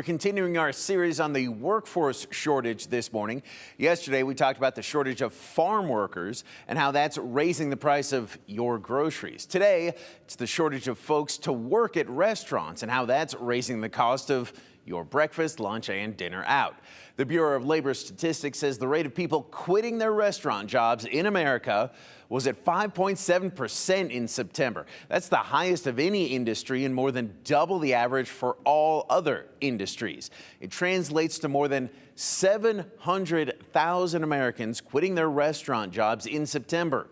We're continuing our series on the workforce shortage this morning. Yesterday, we talked about the shortage of farm workers and how that's raising the price of your groceries. Today, it's the shortage of folks to work at restaurants and how that's raising the cost of your breakfast, lunch, and dinner out. The Bureau of Labor Statistics says the rate of people quitting their restaurant jobs in America was at 5.7% in September. That's the highest of any industry and more than double the average for all other industries. It translates to more than 700,000 Americans quitting their restaurant jobs in September.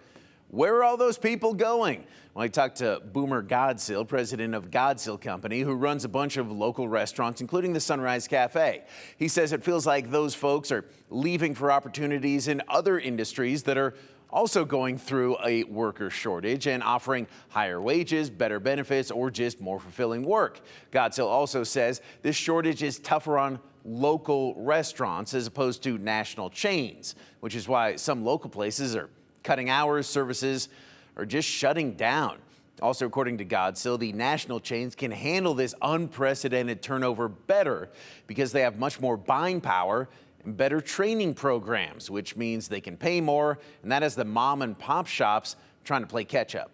Where are all those people going? Well, I talked to Boomer Godsill, president of Godsill Company, who runs a bunch of local restaurants, including the Sunrise Cafe. He says it feels like those folks are leaving for opportunities in other industries that are also going through a worker shortage and offering higher wages, better benefits, or just more fulfilling work. Godsill also says this shortage is tougher on local restaurants as opposed to national chains, which is why some local places are cutting hours, services, or just shutting down. Also, according to Godsill, the national chains can handle this unprecedented turnover better because they have much more buying power and better training programs, which means they can pay more, and that has the mom and pop shops trying to play catch up.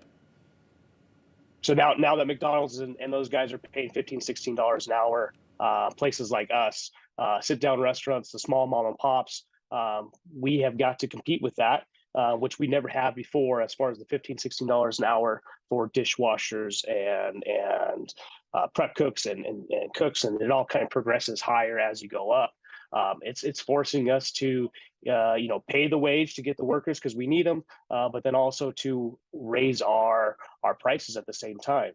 So now that McDonald's and those guys are paying $15, $16 an hour, places like us, sit-down restaurants, the small mom and pops, we have got to compete with that. Which we never have before, as far as the $15, $16 an hour for dishwashers and prep cooks and cooks, and it all kind of progresses higher as you go up. It's forcing us to pay the wage to get the workers because we need them, but then also to raise our prices at the same time.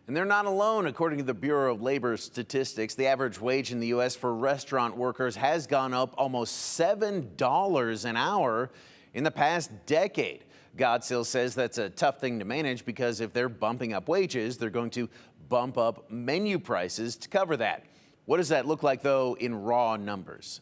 And they're not alone. According to the Bureau of Labor Statistics, the average wage in the U.S. for restaurant workers has gone up almost $7 an hour in the past decade. Godsill says that's a tough thing to manage because if they're bumping up wages, they're going to bump up menu prices to cover that. What does that look like, though, in raw numbers?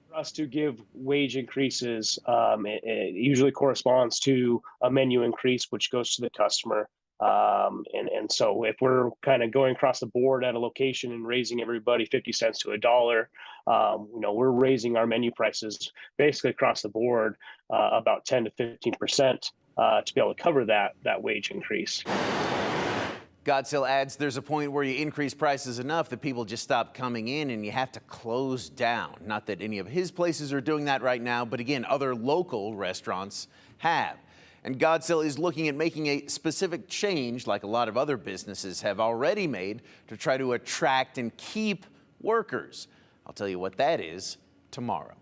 For us to give wage increases, it usually corresponds to a menu increase, which goes to the customer. And so if we're kind of going across the board at a location and raising everybody 50 cents to $1, we're raising our menu prices basically across the board about 10 to 15% to be able to cover that wage increase. Godsill adds there's a point where you increase prices enough that people just stop coming in and you have to close down. Not that any of his places are doing that right now, but again, other local restaurants have. And Godsill is looking at making a specific change, like a lot of other businesses have already made, to try to attract and keep workers. I'll tell you what that is tomorrow.